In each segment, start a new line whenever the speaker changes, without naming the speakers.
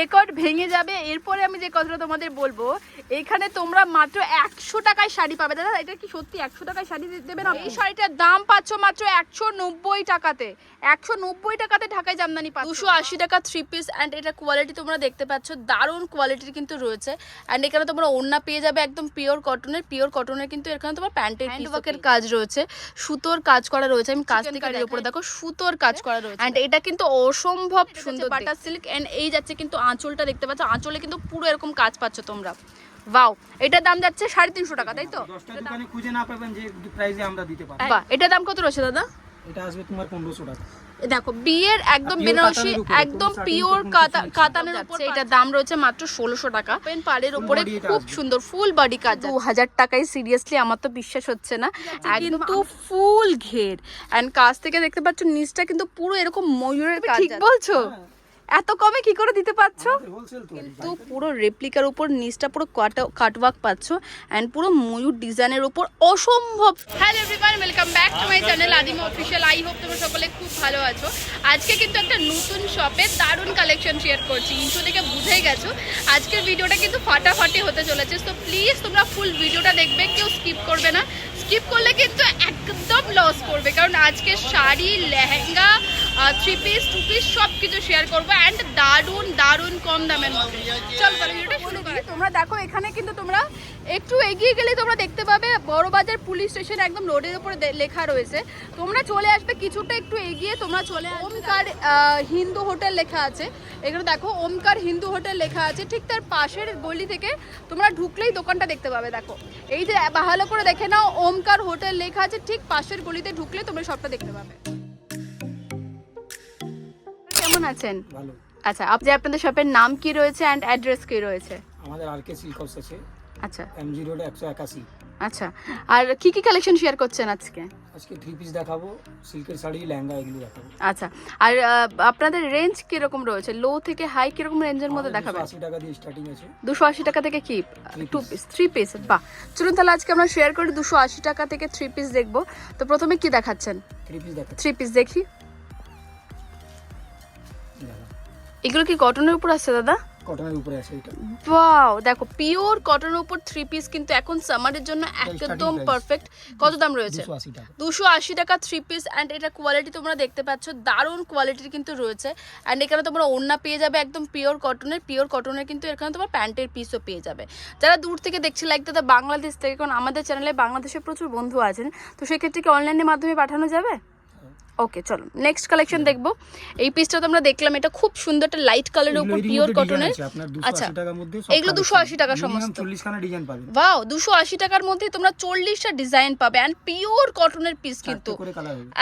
Record ভেঙে যাবে। এরপরে আমি যে কথাটা তোমাদের বলবো, এখানে তোমরা মাত্র 100 টাকায় শাড়ি পাবে। দাদা এটা কি সত্যি 100 টাকায় শাড়ি দেবে না? এই শাড়িটার দাম পাচ্ছ মাত্র 190 টাকাতে। 190 টাকাতে ঢাকায় জামদানি পাচ্ছ। 280 টাকা 3 পিস। অ্যান্ড এটা কোয়ালিটি তোমরা দেখতে পাচ্ছ, দারুণ কোয়ালিটির কিন্তু রয়েছে। অ্যান্ড এখানে তোমরা ওড়না পেয়ে যাবে একদম পিওর কটনের কিন্তু এখানে তোমার প্যান্টের হ্যান্ডওয়ার্কের কাজ রয়েছে, সুতোর কাজ করা রয়েছে। আমি কাজ থেকে উপরে দেখো সুতোর কাজ করা রয়েছে। অ্যান্ড এটা কিন্তু অসম্ভব সুন্দর বাটার সিল্ক। এন্ড এই যাচ্ছে কিন্তু আঁচলটা দেখতে পাচ্ছ, আঁচলে কিন্তু পুরো এরকম কাজ পাচ্ছ তোমরা। ওয়াও, এটার দাম যাচ্ছে 350 টাকা, তাই তো?
10টা দোকানে খুঁজে না পাবেন যে প্রাইসে আমরা দিতে পারি।
বাহ, এটার দাম কত রয়েছে দাদা?
এটা আসবে তোমার 1500 টাকা।
দেখো বিয়ের একদম বেনারসি একদম পিওর কাতানের উপর এটার দাম রয়েছে মাত্র 1600 টাকা। পেন পাড়ের উপরে খুব সুন্দর ফুল বডি কাজ। 2000 টাকায় সিরিয়াসলি আমার তো বিশ্বাস হচ্ছে না। কিন্তু ফুল ঘের। এন্ড কাজ থেকে দেখতে পাচ্ছ নিচটা কিন্তু পুরো এরকম ময়ূরের কাজ। ঠিক বলছো? এত কমে কি করে দিতে পারছো? কিন্তু পুরো রেপ্লিকার উপর নিচটা পুরো কাটওয়ার্ক পাচ্ছ এন্ড পুরো ময়ূর ডিজাইনের উপর অসম্ভব। Hello everyone, welcome back to my channel Adima official. I hope তোমরা সকলে খুব ভালো আছো। আজকে কিন্তু একটা নতুন শপে দারুণ কালেকশন শেয়ার করছি। ইন্ট্রো দেখে বুঝেই গেছো আজকের ভিডিওটা কিন্তু ফাটাফাটি হতে চলেছে। তো প্লিজ তোমরা ফুল ভিডিওটা দেখবে, কেউ স্কিপ করবে না। স্কিপ করলে কিন্তু একদম লস করবে, কারণ আজকে শাড়ি, লেহেঙ্গা, 3 পিস 2 পিস সব কিছু শেয়ার করবো অ্যান্ড দারুণ কম দামের মধ্যে। চল ভিডিওটা শুরু করি। তোমরা দেখো এখানে কিন্তু তোমরা একটু এগিয়ে গেলে তোমরা দেখতে পাবে বড়বাজার পুলিশ স্টেশন একদম রোডের উপরে লেখা রয়েছে। তোমরা চলে আসবে কিছুটা একটু এগিয়ে, তোমরা চলে ওমকার হিন্দু হোটেল লেখা আছে। এখানে দেখো ওমকার হিন্দু হোটেল লেখা আছে, ঠিক তার পাশের গলি থেকে তোমরা ঢুকলেই দোকানটা দেখতে পাবে। দেখো এই যে ভালো করে দেখে নাও, ওমকার হোটেল লেখা আছে, ঠিক পাশের গলিতে ঢুকলে তোমরা সবটা দেখতে পাবে। কেমন আছেন?
ভালো।
আচ্ছা, আপনাদের শপের নাম কি রয়েছে এন্ড অ্যাড্রেস কি রয়েছে?
আমাদের আরকে সিল্ক হাউস আছে।
আচ্ছা,
এমজি রোড 181।
আচ্ছা, আর কি কি কালেকশন শেয়ার করছেন আজকে?
আজকে 3 পিস দেখাবো, সিল্কের শাড়ি, লেহেঙ্গা এগুলো দেখাবো।
আচ্ছা, আর আপনাদের রেঞ্জ কি রকম রয়েছে? লো থেকে হাই কি রকম রেঞ্জের মধ্যে দেখাবেন?
280 টাকা দিয়ে স্টার্টিং আছে।
280 টাকা থেকে কি 2 পিস 3 পিস? বাহ, চলুন তাহলে আজকে আমরা শেয়ার করি 280 টাকা থেকে 3 পিস দেখবো। তো প্রথমে কি দেখাচ্ছেন?
3 পিস দেখাচ্ছি।
3 পিস দেখি। এগুলো কি কটনের উপর আছে দাদা?
কটনের উপরে আছে এটা।
ওয়াও, দেখো পিওর কটনের উপর 3 পিস কিন্তু এখন সামারের জন্য একদম পারফেক্ট। কত দাম রয়েছে?
280 টাকা।
280 টাকা 3 পিস। অ্যান্ড এটা কোয়ালিটি তোমরা দেখতে পাচ্ছ, দারুণ কোয়ালিটির কিন্তু রয়েছে। অ্যান্ড এখানে তোমরা ওড়না পেয়ে যাবে একদম পিওর কটনের কিন্তু এখানে তোমার প্যান্টের পিসও পেয়ে যাবে। যারা দূর থেকে দেখছে লাইক দাদা বাংলাদেশ থেকে, কারণ আমাদের চ্যানেলে বাংলাদেশে প্রচুর বন্ধু আছেন, তো সেক্ষেত্রে কি অনলাইনের মাধ্যমে পাঠানো যাবে? ওকে, চলো নেক্সট কালেকশন দেখবো। এই পিসটা তো আমরা দেখলাম, এটা খুব সুন্দর একটা লাইট কালারের উপর পিওর কটনের। আচ্ছা, এগুলো 280 টাকা সমস্ত।
40 খানা ডিজাইন পাবে।
ওয়াও, 280 টাকার মধ্যে তোমরা 40টা ডিজাইন পাবে এন্ড পিওর কটনের পিস কিন্তু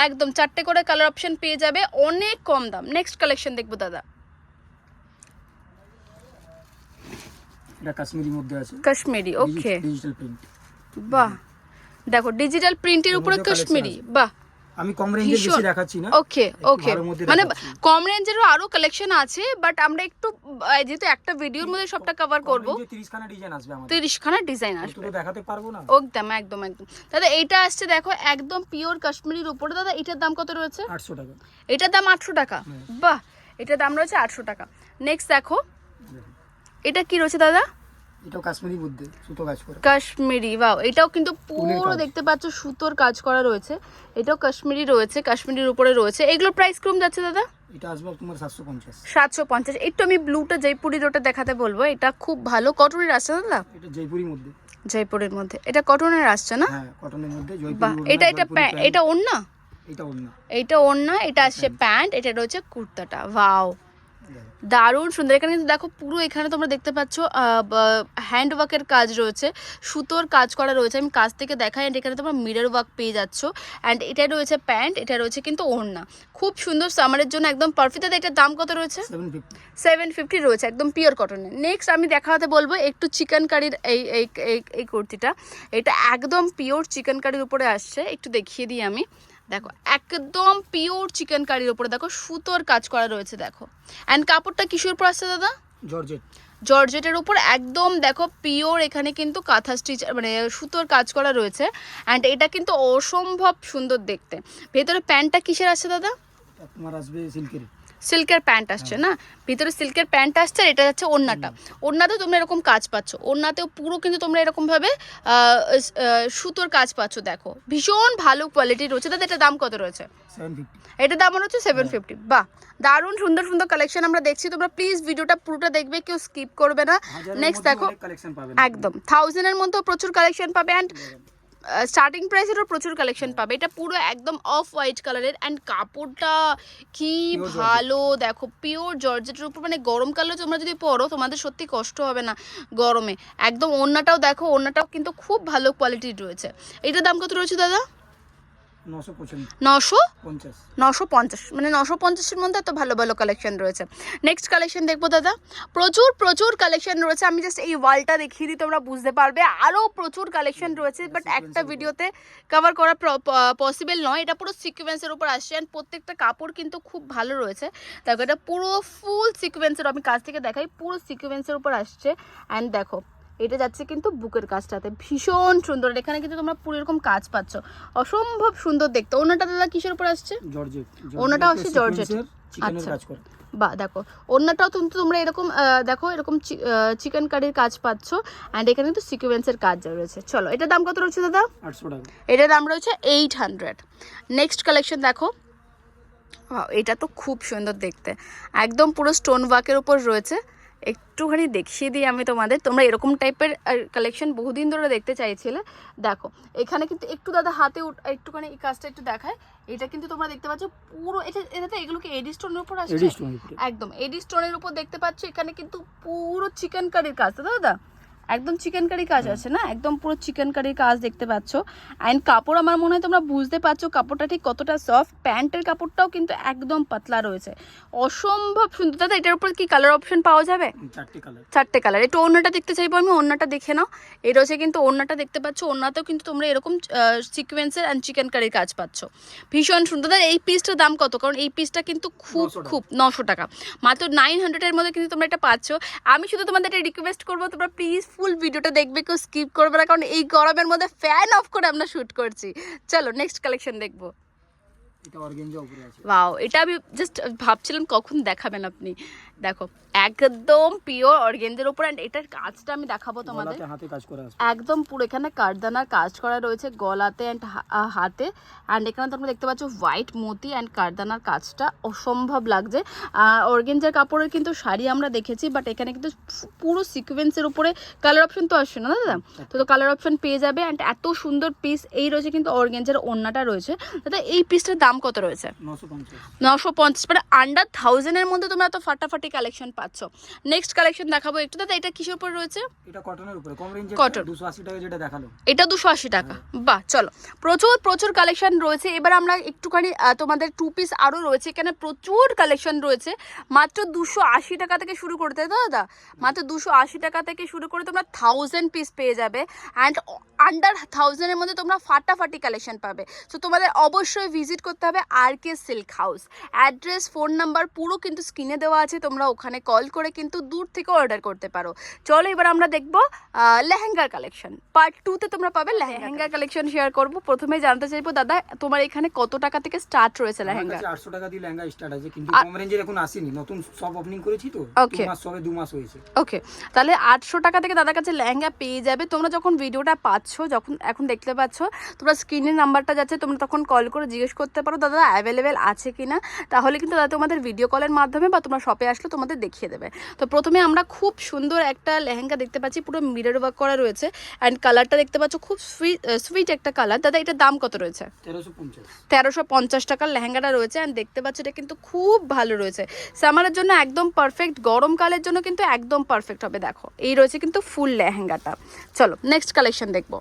একদম 4টে করে কালার অপশন পেয়ে যাবে, অনেক কম দাম। নেক্সট কালেকশন দেখবো দাদা।
এটা কাশ্মীরি মধ্যে আছে।
কাশ্মীরি, ওকে।
Digital print.
বাহ, দেখো ডিজিটাল প্রিন্টের উপরে কাশ্মীরি। বাহ,
আমি কম রেঞ্জের বেশি দেখাচ্ছি না।
ওকে, মানে কম রেঞ্জেরও আরো কালেকশন আছে, বাট আমরা একটু যেহেতু একটা ভিডিওর মধ্যে সবটা কভার করব,
30 খানা ডিজাইন আসবে আমাদের।
30 খানা ডিজাইন আসবে,
তো দেখাতে পারবো না।
একদম দাদা এইটা আসছে দেখো একদম পিওর কাশ্মীরির উপরে। দাদা এটার দাম কত রয়েছে?
800 টাকা।
এটার দাম 800 টাকা। বাহ, এটার দাম রয়েছে 800 টাকা। নেক্সট দেখো এটা কি রয়েছে দাদা?
এটাও কাশ্মীরি মধ্যে সুতো কাজ করা।
কাশ্মীরি, ওয়াও, এটাও কিন্তু পুরো দেখতে পাচ্ছ সুতোর কাজ করা রয়েছে। এটাও কাশ্মীরি রয়েছে, কাশ্মীরির উপরে রয়েছে। এগুলোর প্রাইস কম যাচ্ছে দাদা?
এটা আসবে তোমার 750।
750। একটু আমি ব্লুটা জয়পুরি ওটা দেখাতে বলবো, এটা খুব ভালো কটনের আসছে দাদা।
এটা জয়পুরির মধ্যে।
জয়পুরের মধ্যে এটা কটনের আসছে না?
হ্যাঁ, কটনের মধ্যে জয়পুরি।
বাহ, এটা ওড়না?
এটা ওড়না।
এটা ওড়না, এটা আসছে প্যান্ট, এটা রয়েছে কুর্তাটা। ওয়াও, দারুণ সুন্দর। এখানে কিন্তু দেখো পুরো এখানে তোমরা দেখতে পাচ্ছ হ্যান্ড ওয়ার্কের কাজ রয়েছে, সুতোর কাজ করা রয়েছে। আমি কাজ থেকে দেখাই। অ্যান্ড এখানে তোমরা মিরর ওয়ার্ক পেয়ে যাচ্ছ। অ্যান্ড এটা রয়েছে প্যান্ট, এটা রয়েছে কিন্তু ওড়না। খুব সুন্দর, সামারের জন্য একদম পারফেক্ট। এটার দাম কত রয়েছে? 750 রয়েছে, একদম পিওর কটনের। নেক্সট আমি দেখাতে বলবো একটু চিকেন কারির এই কুর্তিটা। এটা একদম পিওর চিকেন কারির উপরে আসছে, একটু দেখিয়ে দিই আমি। দেখো একদম পিওর চিকেন কারির উপরে দেখো সুতোর কাজ করা রয়েছে। দেখো এন্ড কাপড়টা কিসের উপর আসছে দাদা? জর্জেটের উপর একদম দেখো পিওর। এখানে কিন্তু কাঁথা স্টিচ মানে সুতোর কাজ করা রয়েছে। অ্যান্ড এটা কিন্তু অসম্ভব সুন্দর দেখতে। ভেতরে প্যান্টটা কিসের আসছে দাদা?
তোমার আসবে সিল্কের।
সিল্কের প্যান্ট আসছে না, ভিতরে সিল্কের প্যান্ট আসছে, আর এটা যাচ্ছে ওড়নাটা। ওড়নাতেও তোমরা এরকম কাজ পাচ্ছ, ওড়নাতেও পুরো কিন্তু তোমরা এরকম ভাবে সুতোর কাজ পাচ্ছ। দেখো ভীষণ ভালো কোয়ালিটি রয়েছে। দাদা এটা দাম কত রয়েছে?
750।
এটা দাম হচ্ছে 750। বাহ, দারুণ সুন্দর সুন্দর কালেকশন আমরা দেখছি। তোমরা প্লিজ ভিডিওটা পুরোটা দেখবে, কেউ স্কিপ করবে না। নেক্সট দেখো, একদম 1000 এর মধ্যেও প্রচুর কালেকশন পাবে, অ্যান্ড স্টার্টিং প্রাইসেরও প্রচুর কালেকশন পাবে। এটা পুরো একদম অফ হোয়াইট কালারের, অ্যান্ড কাপড়টা কি ভালো দেখো, পিওর জর্জেটের উপর, মানে গরমকালে তোমরা যদি পরো তোমাদের সত্যি কষ্ট হবে না গরমে। একদম ওড়নাটাও দেখো, ওড়নাটাও কিন্তু খুব ভালো কোয়ালিটির রয়েছে। এটার দাম কত রয়েছে দাদা? 950, মানে 950-এর মধ্যে এত ভালো ভালো কালেকশন রয়েছে। নেক্সট কালেকশন দেখবো দাদা, প্রচুর কালেকশন রয়েছে। আমি জাস্ট এই ওয়ালটা দেখিয়ে দিই, তোমরা বুঝতে পারবে। আরও প্রচুর কালেকশন রয়েছে, বাট একটা ভিডিওতে কভার করা পসিবল নয়। এটা পুরো সিকোয়েন্সের উপর আসছে, অ্যান্ড প্রত্যেকটা কাপড় কিন্তু খুব ভালো রয়েছে। দেখো এটা পুরো ফুল সিকোয়েন্সের, আমি কাছ থেকে দেখাই, পুরো সিকোয়েন্সের উপর আসছে। অ্যান্ড দেখো এটা যাচ্ছে কিন্তু বুকের কাজটাতে, ভীষণ সুন্দর। এখানে কিন্তু তোমরা পুরো এরকম কাজ পাচ্ছ, অসম্ভব সুন্দর দেখতে। ওনাটা দাদা কিসের উপর আসছে?
জর্জেট।
ওনাটা হচ্ছে জর্জেট। আচ্ছা, বাহ, দেখো ওনাটাও কিন্তু তোমরা এরকম দেখো এরকম চিকেন কারির কাজ পাচ্ছ, অ্যান্ড এখানে কিন্তু সিকোয়েন্সের কাজ রয়েছে। চলো এটার দাম কত রয়েছে দাদা?
800 টাকা।
এটার দাম রয়েছে 800। নেক্সট কালেকশন দেখো, এটা তো খুব সুন্দর দেখতে, একদম পুরো স্টোন ওয়ার্কের উপর রয়েছে। একটুখানি দেখিয়ে দিই আমি তোমাদের, তোমরা এরকম টাইপের কালেকশন বহুদিন ধরে দেখতে চাইছিলে। দেখো এখানে কিন্তু একটু দাদা হাতে একটুখানি এই কাজটা একটু দেখায়। এটা কিন্তু তোমরা দেখতে পাচ্ছ পুরো, এটাতে এগুলোকে এডি স্টোনের উপর আসছে, একদম এডি স্টোনের উপর দেখতে পাচ্ছ। এখানে কিন্তু পুরো চিকেন কারির কাজ, দাদা একদম চিকেন কারি কাজ আছে না, একদম পুরো চিকেন কারির কাজ দেখতে পাচ্ছ। অ্যান্ড কাপড় আমার মনে হয় তোমরা বুঝতে পারছো কাপড়টা ঠিক কতটা সফট। প্যান্টের কাপড়টাও কিন্তু একদম পাতলা রয়েছে, অসম্ভব সুন্দর। দাদা এটার উপর কি কালার অপশন পাওয়া যাবে? 4টে কালার। একটু ওড়নাটা দেখতে চাইবো আমি, ওড়নাটা দেখে নাও। এই রয়েছে কিন্তু ওড়নাটা দেখতে পাচ্ছ, ওড়নাতেও কিন্তু তোমরা এরকম সিকোয়েন্সের অ্যান্ড চিকেন কারির কাজ পাচ্ছ, ভীষণ সুন্দর। দাদা এই পিসটার দাম কত? কারণ এই পিসটা কিন্তু খুব 900 টাকা, মাত্র 900-এর মধ্যে কিন্তু তোমরা এটা পাচ্ছ। আমি শুধু তোমাদের এটা রিকোয়েস্ট করবো, তোমরা প্লিজ ফুল ভিডিওটা দেখবে, কেউ স্কিপ করবে না, কারণ এই গরমের মধ্যে ফ্যান অফ করে আমরা শুট করছি। চলো নেক্সট কালেকশন দেখবো। ওয়াও, এটা আমি জাস্ট ভাবছিলাম কখন দেখাবেন আপনি। দেখো একদম পিওর অর্গেঞ্জার উপর, অ্যান্ড এটার কাজটা আমি দেখাবো তোমাদের। একদম পুরো এখানে কারদানার কাজ করা রয়েছে গলাতে অ্যান্ড হাতে, অ্যান্ড এখানে তোমরা দেখতে পাচ্ছ হোয়াইট মোতি অ্যান্ড কারদানার কাজটা অসম্ভব লাগছে। অর্গেঞ্জার কাপড়ের কিন্তু শাড়ি আমরা দেখেছি, বাট এখানে কিন্তু পুরো সিকোয়েন্সের উপরে কালার অপশন তো আসছে না দাদা, তো কালার অপশন পেয়ে যাবে। অ্যান্ড এত সুন্দর পিস এই রয়েছে কিন্তু অর্গেঞ্জার ওড়নাটা রয়েছে। দাদা এই পিসটার দাম কত রয়েছে? 950, মানে আন্ডার 1000-এর মধ্যে তোমরা এত ফাটাফাটি কালেকশন পাচ্ছ। নেক্সট কালেকশন দেখাবো একটু। দাদা এটা কিসের উপর রয়েছে?
এটা কটনের উপরে, কম রেঞ্জে,
কটন,
280 টাকা যেটা দেখালো,
এটা 280 টাকা। বাহ, চলো প্রচুর কালেকশন রয়েছে। এবার আমরা একটুখানি তোমাদের 2 পিস আরও রয়েছে, এখানে প্রচুর কালেকশন রয়েছে। মাত্র 280 টাকা থেকে শুরু করতে, তাই তো দাদা? মাত্র 280 টাকা থেকে শুরু করে তোমরা 1000 পিস পেয়ে যাবে, অ্যান্ড আন্ডার 1000-এর মধ্যে তোমরা ফাটাফাটি কালেকশন পাবে। সো তোমাদের অবশ্যই ভিজিট করতে হবে RK silk house. Address, phone number পুরো কিন্তু স্ক্রিনে দেওয়া আছে, তোমরা ওখানে কল করে কিন্তু দূর থেকে অর্ডার করতে পারো। চলো এবার আমরা দেখবো লেহেঙ্গার কালেকশন। পার্ট 2-তে তোমরা পাবে লেহেঙ্গার কালেকশন শেয়ার করবো। প্রথমে জানতে চাইবো দাদা তোমার এখানে কত টাকা থেকে স্টার্ট রয়েছে লেহেঙ্গা?
800 টাকা দিয়ে লেহেঙ্গা স্টার্ট আছে, কিন্তু কম রেঞ্জের এখন আসেনি, নতুন সব ওপেনিং করেছি তো, 2 মাস হয়েছে।
ওকে, তাহলে 800 টাকা থেকে দাদার কাছে লেহেঙ্গা পেয়ে যাবে। তোমরা যখন ভিডিওটা পাচ্ছ, যখন এখন দেখতে পাচ্ছ, তোমরা স্ক্রিনের নাম্বারটা যাচ্ছে, তোমরা তখন কল করে জিজ্ঞেস করতে পারো দাদা অ্যাভেলেবেল আছে কিনা, তাহলে কিন্তু দাদা তোমাদের ভিডিও কলের মাধ্যমে বা তোমরা শপে আসলে তোমাদের দেখিয়ে দেবে। তো প্রথমে আমরা খুব সুন্দর একটা লেহেঙ্গা দেখতে পাচ্ছি, পুরো মিরর ওয়ার্ক করা রয়েছে, অ্যান্ড কালারটা দেখতে পাচ্ছ খুব সুইট একটা কালার। দাদা এটার দাম কত রয়েছে? 1350 টাকার লেহেঙ্গাটা রয়েছে, অ্যান্ড দেখতে পাচ্ছ এটা কিন্তু খুব ভালো রয়েছে, সামারের জন্য একদম পারফেক্ট, গরমকালের জন্য কিন্তু একদম পারফেক্ট হবে। দেখো এই রয়েছে কিন্তু ফুল লেহেঙ্গাটা। চলো নেক্সট কালেকশন দেখবো।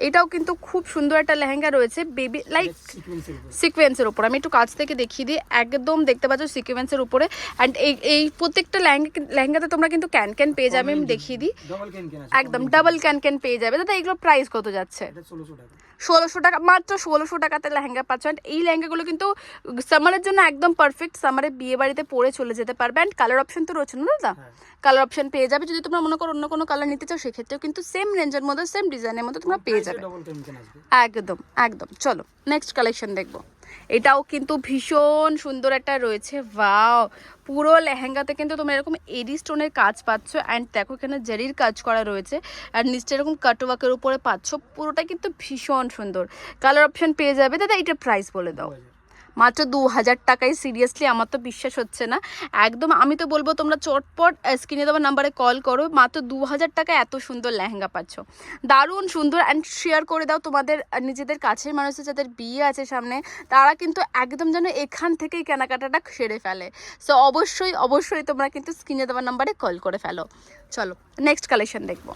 এটাও কিন্তু খুব সুন্দর একটা লেহেঙ্গা রয়েছে, বেবি লাইক সিকোয়েন্সের উপর। আমি একটু কাছ থেকে দেখিয়ে দিই, একদম দেখতে পাচ্ছ সিকোয়েন্সের উপরে। অ্যান্ড এই প্রত্যেকটা লেহেঙ্গাতে তোমরা কিন্তু ক্যান পেয়ে যাবে, আমি দেখিয়ে দিই, একদম ডাবল ক্যান পেয়ে যাবে। দাদা এগুলো প্রাইস কত যাচ্ছে? 1600 টাকা, মাত্র 1600 টাকাতে লেহেঙ্গা পাচ্ছ। অ্যান্ড এই লেহেঙ্গাগুলো কিন্তু সামারের জন্য একদম পারফেক্ট, সামারে বিয়ে বাড়িতে পরে চলে যেতে পারবে। অ্যান্ড কালার অপশন তো রয়েছে না দাদা, কালার অপশন পেয়ে যাবে। যদি তোমরা মনে করো অন্য কোনো কালার নিতে চাও, সেক্ষেত্রেও কিন্তু সেম রেঞ্জের মধ্যে, সেম ডিজাইনের মধ্যে তোমরা পেয়ে যাবে
ডবল কেমিক্যাল আসবে।
একদম একদম। চলো নেক্সট কালেকশন দেখবো। এটাও কিন্তু ভীষণ সুন্দর একটা রয়েছে, ওয়াও। পুরো লেহেঙ্গাতে কিন্তু তোমরা এরকম এডি স্টোনের কাজ পাচ্ছ, অ্যান্ড দেখো এখানে জারির কাজ করা রয়েছে, আর নিচটা এরকম কাটওয়ার্কের উপরে পাচ্ছ। পুরোটা কিন্তু ভীষণ সুন্দর। কালার অপশন পেয়ে যাবে। দাদা এটার প্রাইস বলে দাও। মাত্র 2000 টাকায়। সিরিয়াসলি আমার তো বিশ্বাস হচ্ছে না একদম। আমি তো বলবো তোমরা চটপট স্ক্রিনে দেওয়া নাম্বারে কল করো, মাত্র 2000 টাকায় এত সুন্দর লেহেঙ্গা পাচ্ছ। দারুণ সুন্দর। অ্যান্ড শেয়ার করে দাও তোমাদের নিজেদের কাছের মানুষের যাদের বিয়ে আছে সামনে, তারা কিন্তু একদম যেন এখান থেকেই কেনাকাটাটা সেরে ফেলে। সো অবশ্যই অবশ্যই তোমরা কিন্তু স্ক্রিনে দেওয়া নাম্বারে কল করে ফেলো। চলো নেক্সট কালেকশন দেখবো।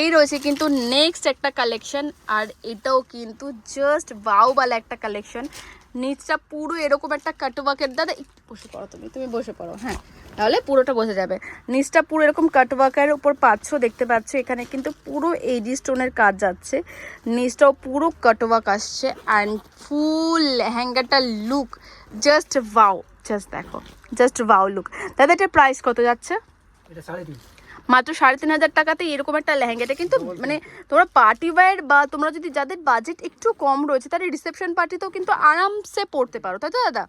এই রয়েছে কিন্তু নেক্সট একটা কালেকশন, আর এটাও কিন্তু জাস্ট ওয়াওওয়ালা একটা কালেকশন। নিচটা পুরো এরকম একটা কাটওয়ার্কের, দাদা একটু বসে পড়ো, তুমি বসে পড়ো, হ্যাঁ তাহলে পুরোটা বোঝা যাবে। নিচটা পুরো এরকম কাটওয়ার্কের উপর পাচ্ছ, দেখতে পাচ্ছ এখানে কিন্তু পুরো এডি স্টোনের কাজ যাচ্ছে, নিচটাও পুরো কাটওয়ার্ক আসছে, অ্যান্ড ফুল লেহেঙ্গাটা লুক জাস্ট ওয়াও। জাস্ট দেখো, জাস্ট ওয়াও লুক। দাদা এটার প্রাইস কত যাচ্ছে?
এটা 3.5,
মাত্র 3500 টাকাতে এরকম একটা লেহেঙ্গা। এটা কিন্তু মানে তোমরা পার্টি ওয়্যার বা তোমরা যদি যাদের বাজেট একটু কম রয়েছে তারা রিসেপশন পার্টিতেও কিন্তু আরামসে পড়তে পারো, তাই তো দাদা?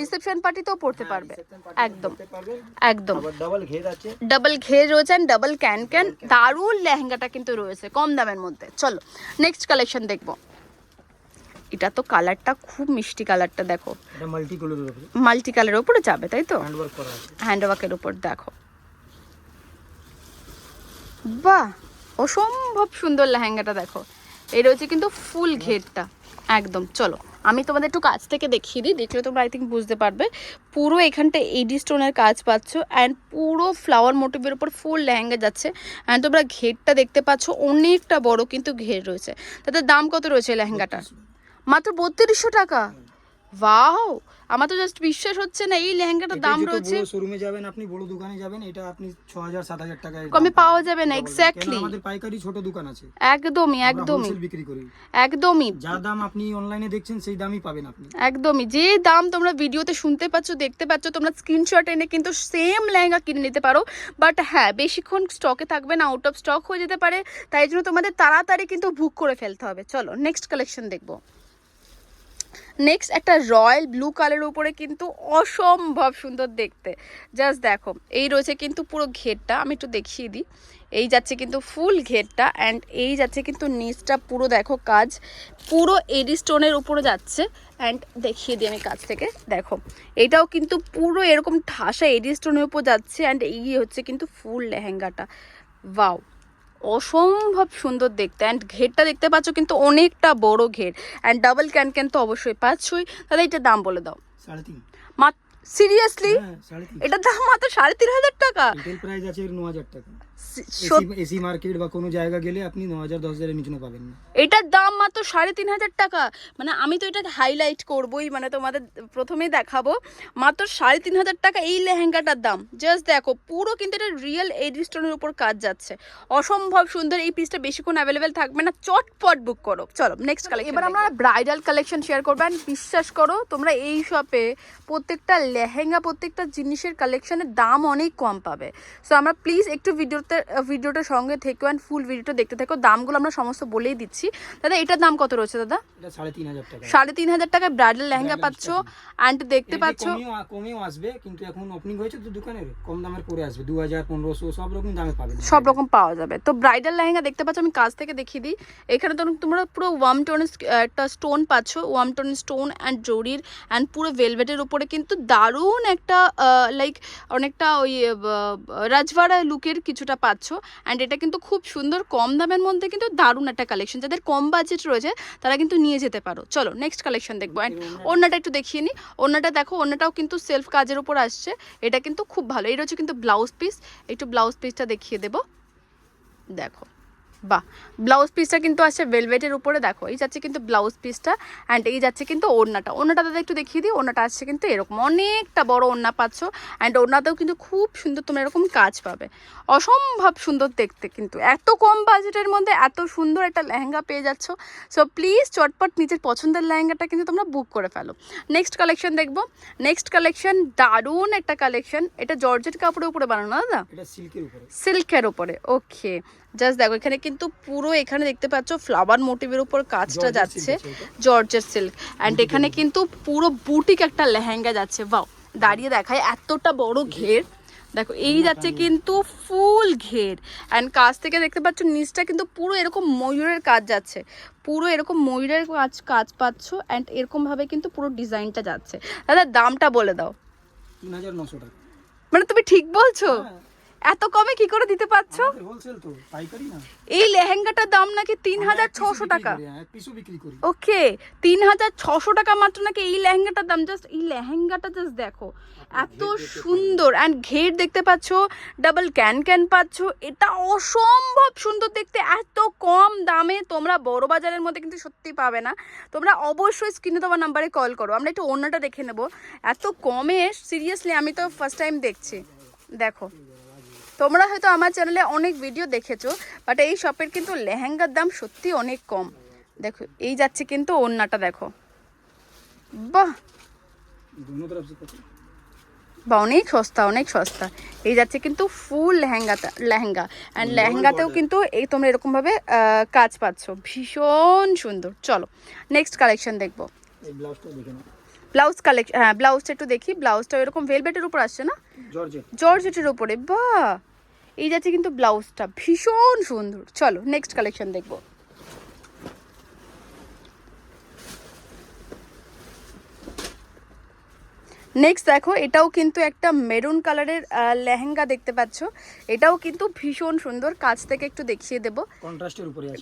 রিসেপশন পার্টিতেও পড়তে পারবে একদম একদম।
ডাবল ঘের আছে,
ডাবল ঘের রয়েছে, ডাবল ক্যান ক্যান। দারুণ লেহেঙ্গাটা কিন্তু রয়েছে কম দামের মধ্যে। চলো নেক্সট কালেকশন দেখবো। এটা তো কালারটা খুব মিষ্টি কালারটা, দেখো
এটা মাল্টি কালারের উপরে,
মাল্টি কালারের উপরে যাবে, তাই তো?
হ্যান্ডওয়ার্ক করা আছে,
হ্যান্ডওয়ার্কের উপর দেখো, বাহ অসম্ভব সুন্দর লেহেঙ্গাটা দেখো। এই রয়েছে কিন্তু ফুল ঘেরটা একদম। চলো আমি তোমাদের একটু কাছ থেকে দেখিয়ে দিই, দেখলে তোমরা আই থিঙ্ক বুঝতে পারবে। পুরো এখানটা এডি স্টোনের কাজ পাচ্ছ, অ্যান্ড পুরো ফ্লাওয়ার মোটিভের উপর ফুল লেহেঙ্গা যাচ্ছে, অ্যান্ড তোমরা ঘেরটা দেখতে পাচ্ছ অনেকটা বড় কিন্তু ঘের রয়েছে। তাদের দাম কত রয়েছে লেহেঙ্গাটার? মাত্র 3200 টাকা। ওয়াও, আমার তো জাস্ট বিশ্বাস হচ্ছে না। এই লেহেঙ্গাটার দাম রয়েছে,
বড় শোরুমে যাবেন আপনি, বড় দোকানে যাবেন, এটা আপনি 6000-7000 টাকায়
কমে পাওয়া যাবে না। এক্স্যাক্টলি,
আমাদের পাইকারি ছোট দোকান আছে,
একদমই একদমই
হোলসেল বিক্রি করি,
একদমই।
যা দাম আপনি অনলাইনে দেখছেন সেই দামই পাবেন আপনি,
একদমই যে দাম তোমরা ভিডিওতে শুনতে পাচ্ছ, দেখতে পাচ্ছ, তোমরা স্ক্রিনশট এনে কিন্তু সেম লেহেঙ্গা কিনে নিতে পারো। বাট হ্যাঁ, বেশিক্ষণ স্টকে থাকবে না, আউট অফ স্টক হয়ে যেতে পারে, তাই জন্য তোমাদের তাড়াতাড়ি কিন্তু বুক করে ফেলতে হবে। চলো নেক্সট কালেকশন দেখবো। নেক্সট একটা রয়্যাল ব্লু কালারের উপরে কিন্তু অসম্ভব সুন্দর দেখতে, জাস্ট দেখো। এই রয়েছে কিন্তু পুরো ঘেরটা, আমি একটু দেখিয়ে দিই। এই যাচ্ছে কিন্তু ফুল ঘেরটা, অ্যান্ড এই যাচ্ছে কিন্তু নিচটা পুরো দেখো কাজ, পুরো এডি স্টোনের উপরে যাচ্ছে। অ্যান্ড দেখিয়ে দিই আমি কাছ থেকে, দেখো এটাও কিন্তু পুরো এরকম ঠাসা এডি স্টোনের উপর যাচ্ছে, অ্যান্ড এই হচ্ছে কিন্তু ফুল লেহেঙ্গাটা। ওয়াও, অসম্ভব সুন্দর দেখতে। অ্যান্ড ঘেরটা দেখতে পাচ্ছ কিন্তু অনেকটা বড় ঘের, অ্যান্ড ডাবল ক্যান ক্যান তো অবশ্যই পাচ্ছই। তাহলে এটার দাম বলে দাও।
3.5,
মাত্র, সিরিয়াসলি
3.5,
এটার দাম মাত্র 3500 টাকা?
রিটেল প্রাইস আছে 9000 টাকা।
সত্যি?
এসি মার্কেট বা কোনো জায়গা গেলে আপনি 9000-10000 এর নিচে পাবেন না।
এটার দাম মাত্র 3500 টাকা। মানে আমি তো এটাকে হাইলাইট করবোই, মানে তোমাদের প্রথমেই দেখাবো। মাত্র 3500 টাকা এই লেহেঙ্গাটার দাম। জাস্ট দেখো, পুরো কিন্তু এটা রিয়েল এডি স্টোনের উপর কাজ যাচ্ছে, অসম্ভব সুন্দর। এই পিসটা বেশিক্ষণ অ্যাভেলেবেল থাকবে না, চটপট বুক করো। চলো নেক্সট কালেকশন। এবার আমরা ব্রাইডাল কালেকশন শেয়ার করবো, অ্যান্ড বিশ্বাস করো তোমরা এই শপে প্রত্যেকটা লেহেঙ্গা, প্রত্যেকটা জিনিসের কালেকশনের দাম অনেক কম পাবে। সো আমরা প্লিজ একটু ভিডিওটা সঙ্গে থেকে অ্যান্ড ফুল ভিডিওটা দেখতে থাকো। দামগুলো আমরা সমস্ত বলেই দিচ্ছি। দাদা এটার দাম কত রয়েছে দাদা?
এটা 3500 টাকা।
3500 টাকায় ব্রাইডাল লেহেঙ্গা পাচ্ছ, অ্যান্ড দেখতে পাচ্ছ
কমেও আসবে, কিন্তু এখন ওপেনিং হয়েছে তো দোকানের, কম দামের পরে আসবে 2000-1500 সব রকম দামে পাবেন,
সব রকম পাওয়া যাবে। তো ব্রাইডাল লেহেঙ্গা দেখতে পাচ্ছ, আমি কাছ থেকে দেখিয়ে দিই। এখানে তো তোমরা পুরো ওয়ার্ম টোনের একটা স্টোন পাচ্ছ, ওয়ার্ম টোনের স্টোন অ্যান্ড জরির, অ্যান্ড পুরো ভেলভেটের উপরে কিন্তু দারুণ একটা লাইক অনেকটা ওই রাজবাড়া লুকের কিছুটা পাচ্ছ। অ্যান্ড এটা কিন্তু খুব সুন্দর কম দামের মধ্যে কিন্তু দারুণ একটা কালেকশন। যাদের কম বাজেট রয়েছে তারা কিন্তু নিয়ে যেতে পারো। চলো নেক্সট কালেকশন দেখবো। অ্যান্ড ওড়নাটা একটু দেখিয়ে নিই। ওড়নাটা দেখো, ওড়নাটাও কিন্তু সেলফ কাজের উপর আসছে, এটা কিন্তু খুব ভালো। এই রয়েছে কিন্তু ব্লাউজ পিস, একটু ব্লাউজ পিসটা দেখিয়ে দেবো, দেখো বাহ, ব্লাউজ পিসটা কিন্তু আছে ভেলভেটের উপরে, দেখো এই যাচ্ছে কিন্তু ব্লাউজ পিসটা অ্যান্ড এই যাচ্ছে কিন্তু ওড়নাটা দাদা একটু দেখিয়ে দিই। ওড়নাটা আসছে কিন্তু এরকম অনেকটা বড় ওড়না পাচ্ছ অ্যান্ড ওড়নাতেও কিন্তু খুব সুন্দর তোমরা এরকম কাজ পাবে, অসম্ভব সুন্দর দেখতে। কিন্তু এত কম বাজেটের মধ্যে এত সুন্দর একটা লেহেঙ্গা পেয়ে যাচ্ছ। সো প্লিজ চটপট নিজের পছন্দের লেহেঙ্গাটা কিন্তু তোমরা বুক করে ফেলো। নেক্সট কালেকশন দেখবো। নেক্সট কালেকশন দারুণ একটা কালেকশন, এটা জর্জেট কাপড়ের উপরে বানানো না দাদা?
এটা সিল্কের উপরে।
সিল্কের উপরে, ওকে। জাস্ট দেখো এখানে কিন্তু পুরো এখানে দেখতে পাচ্ছ ফ্লাওয়ার মোটিভের উপর কাজটা যাচ্ছে, জর্জেট সিল্ক অ্যান্ড এখানে কিন্তু পুরো বুটিক একটা লেহেঙ্গা যাচ্ছে। বাও, দাঁড়িয়ে দেখায় এতটা বড় ঘের, দেখো এই যাচ্ছে কিন্তু ফুল ঘের অ্যান্ড কাজ থেকে দেখতে পাচ্ছ নিচটা কিন্তু পুরো এরকম ময়ূরের কাজ যাচ্ছে, পুরো এরকম ময়ূরের কাজ পাচ্ছ অ্যান্ড এরকম ভাবে কিন্তু পুরো ডিজাইনটা যাচ্ছে। দাদা দামটা বলে দাও।
3900 টাকা।
মানে তুমি ঠিক বলছো? এত কমে কি করে দিতে পারছো?
হোলসেল তো, পাইকারি না।
এই লেহেঙ্গাটার দাম নাকি 3600 টাকা।
এক পিসও বিক্রি করি।
ওকে, 3600 টাকা মাত্র নাকি এই লেহেঙ্গাটার দাম। জাস্ট এই লেহেঙ্গাটা জাস্ট দেখো, এত সুন্দর অ্যান্ড ঘের দেখতে পাচ্ছ, ডাবল ক্যান পাচ্ছ, এটা অসম্ভব সুন্দর দেখতে। এত কম দামে তোমরা বড় বাজারের মধ্যে কিন্তু সত্যি পাবে না। তোমরা অবশ্যই স্ক্রিনে দেওয়া নাম্বারে কল করো। আমরা একটু ওড়নাটা দেখে নেব। এত কমে সিরিয়াসলি আমি তো ফার্স্ট টাইম দেখছি। দেখো তোমরা হয়তো আমার চ্যানেলে অনেক ভিডিও দেখেছো, বাট এই শপের কিন্তু লেহেঙ্গার দাম সত্যি অনেক কম। দেখো এই যাচ্ছে কিন্তু ওড়নাটা, দেখো বাহ বা অনেক সস্তা, অনেক সস্তা। এই যাচ্ছে কিন্তু ফুল লেহেঙ্গা অ্যান্ড লেহেঙ্গাতেও কিন্তু এই তোমরা এরকমভাবে কাজ পাচ্ছ, ভীষণ সুন্দর। চলো নেক্সট কালেকশন দেখবো। ব্লাউজ কালেকশন, হ্যাঁ ব্লাউজটা একটু দেখি। ব্লাউজটা এরকম ভেলভেটের উপর আসছে না, জর্জেটের উপরে। বাহ, এই যাচ্ছে কিন্তু ব্লাউজটা ভীষণ সুন্দর। চলো নেক্সট কালেকশন দেখবো। নেক্সট দেখো, এটাও কিন্তু একটা মেরুন কালারের লেহেঙ্গা দেখতে পাচ্ছ, এটাও কিন্তু ভীষণ সুন্দর। কাছ থেকে একটু দেখিয়ে দেবো,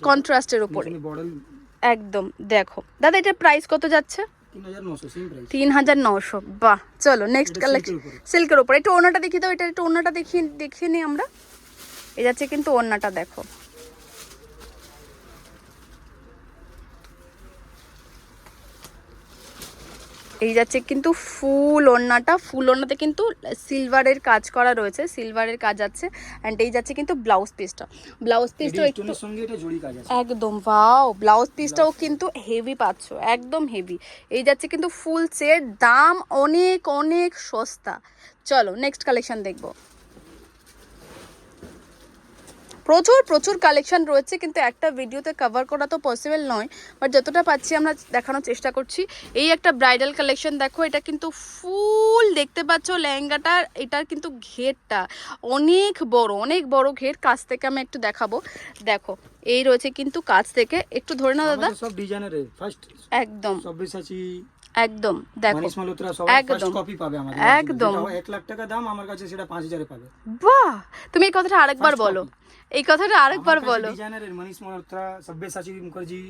কন্ট্রাস্টের উপরে একদম। দেখো দাদা এটার প্রাইস কত যাচ্ছে? 3900। বাহ, চলো নেক্সট কালেকশন সিল্কের উপর। একটু ওড়নাটা দেখিয়ে দাও, এটা একটু ওড়নাটা দেখিয়ে নিই আমরা। এই যাচ্ছে কিন্তু ওড়নাটা, দেখো এই যাচ্ছে কিন্তু ফুল ওড়নাটা। ফুল ওড়নাতে কিন্তু সিলভারের কাজ করা রয়েছে, সিলভারের কাজ আছে অ্যান্ড এই যাচ্ছে কিন্তু ব্লাউজ পিসটা। ব্লাউজ পিসটাও একটু একদম ওয়াও, ব্লাউজ পিসটাও কিন্তু হেভি পাচ্ছ, একদম হেভি। এই যাচ্ছে কিন্তু ফুল সেট, দাম অনেক অনেক সস্তা। চলো নেক্সট কালেকশন দেখবো। প্রচুর কালেকশন রয়েছে, কিন্তু একটা ভিডিওতে কভার করা তো পসিবল নয়, বাট যতটা পাচ্ছি আমরা দেখানোর চেষ্টা করছি। এই একটা ব্রাইডাল কালেকশন দেখো, এটা কিন্তু ফুল দেখতে পাচ্ছ লেহেঙ্গাটার, এটার কিন্তু ঘেরটা অনেক বড় ঘের। কাছ থেকে আমি একটু দেখাবো, দেখো এই রয়েছে কিন্তু কাছ থেকে, একটু ধরে না দাদা,
সব ডিজাইনের ফার্স্ট একদম
একদম দেখো একদম
কপি পাবে আমাদের,
একদম
1 লাখ টাকা দাম, আমার কাছে সেটা 5000 এ পাবে।
বাহ, তুমি এই কথাটা আরেকবার বলো, এই কথাটা আরেকবার বলো।
ডিজাইনারের মনীষ মালহোত্রা, সব্যসাচী মুখার্জি,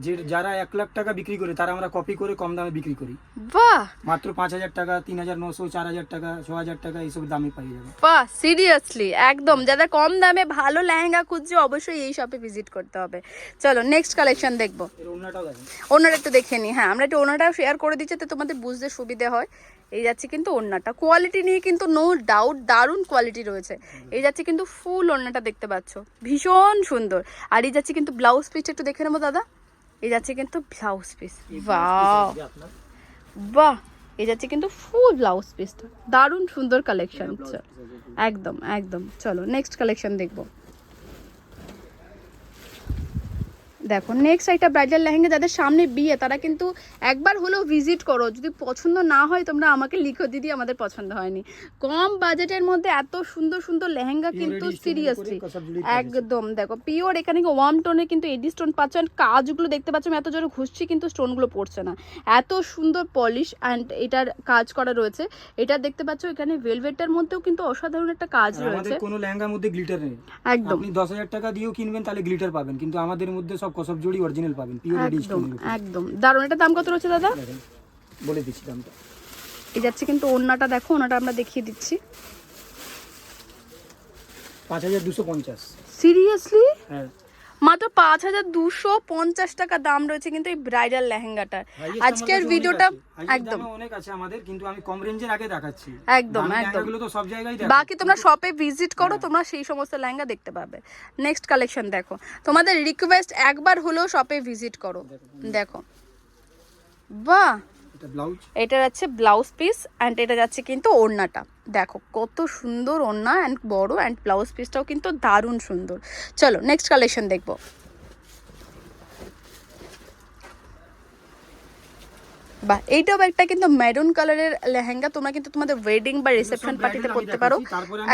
যে যারা 1 লাখ টাকা বিক্রি করে তারা আমরা কপি করে কম দামে বিক্রি করি।
বাহ,
মাত্র 5000 টাকা, 3900, 4000 টাকা, 6000 টাকা এইসব দামে পাই যাবে।
বাহ, সিরিয়াসলি একদম। যাদের কম দামে ভালো লেহেঙ্গা খুঁজছে অবশ্যই এই শপে ভিজিট করতে হবে। চলো নেক্সট কালেকশন দেখবো। ওড়নাটা একটু দেখে নি, হ্যাঁ আমরা একটু ওড়নাটাও শেয়ার করে দিচ্ছি তো তোমাদের বুঝতে সুবিধে হয়। এই যাচ্ছে কিন্তু ওড়নাটা, কোয়ালিটি নিয়ে কিন্তু নো ডাউট দারুণ কোয়ালিটি রয়েছে। এই যাচ্ছে কিন্তু ফুল ওড়নাটা দেখতে পাচ্ছ, ভীষণ সুন্দর। আর এই যাচ্ছে কিন্তু ব্লাউজ পিসটা একটু দেখে নেবো দাদা। এই যাচ্ছে কিন্তু ব্লাউজ পিস, বাহ বাহ, এই যাচ্ছে কিন্তু ফুল ব্লাউজ পিসটা, দারুণ সুন্দর কালেকশন। একদম একদম। চলো নেক্সট কালেকশন দেখবো। দেখো নেক্সট একটা ব্রাইডাল লেহেঙ্গা, যাদের সামনে বিয়ে তারা কিন্তু একবার হলেও ভিজিট করো। যদি পছন্দ না হয় তোমরা আমাকে লিখো, দিদি আমাদের পছন্দ হয়নি। কম বাজেটের মধ্যে এত সুন্দর সুন্দর লেহেঙ্গা কিন্তু সিরিয়াসলি একদম। দেখো পিওর, এখানে ওয়ার্ম টোনে কিন্তু এডি স্টোন পাচ্ছ অ্যান্ড কাজগুলো দেখতে পাচ্ছ, আমি এত জোরে ঘুষছি কিন্তু স্টোনগুলো পড়ছে না, এত সুন্দর পলিশ অ্যান্ড এটার কাজ করা রয়েছে। এটা দেখতে পাচ্ছ এখানে ভেলভেটের মধ্যেও কিন্তু অসাধারণ একটা কাজ রয়েছে।
আমাদের কোনো লেহেঙ্গার মধ্যে গ্লিটার নেই, একদম। আপনি 10000 টাকা দিয়েও কিনবেন তাহলে গ্লিটার পাবেন, কিন্তু আমাদের মধ্যে সব কসব জড়ি অরিজিনাল পাবেন, পিওর এডি স্টোন।
একদম দারুণ। এটা দাম কত রয়েছে দাদা?
বলে দিচ্ছি দামটা।
এই যাচ্ছে কিন্তু ওড়নাটা, দেখো ওড়নাটা আমরা দেখিয়ে দিচ্ছি,
5250।
সিরিয়াসলি?
হ্যাঁ,
মাত্র 5250 টাকা দাম রয়েছে কিন্তু এই ব্রাইডাল লেহেঙ্গাটার। আজকের ভিডিওটা একদম
অনেক আছে আমাদের, কিন্তু আমি কম রেঞ্জের আগে দেখাচ্ছি।
একদম একদম
এগুলো তো সব জায়গায়
বাকি তোমরা শপে ভিজিট করো, তোমরা সেই সমস্ত লেহেঙ্গা দেখতে পাবে। নেক্সট কালেকশন দেখো, তোমাদের রিকোয়েস্ট একবার হলেও শপে ভিজিট করো। দেখো বাহ, এটা যাচ্ছে ব্লাউজ পিস অ্যান্ড এটা যাচ্ছে কিন্তু ওড়নাটা। দেখো কত সুন্দর ওড়না অ্যান্ড বড়, অ্যান্ড ব্লাউজ পিসটাও কিন্তু দারুণ সুন্দর। চলো নেক্সট কালেকশন দেখবো। বাহ, এইটাও একটা কিন্তু মেরুন কালারের লেহেঙ্গা, তোমরা কিন্তু তোমাদের ওয়েডিং বা রিসেপশন পার্টিতে পরতে পারো।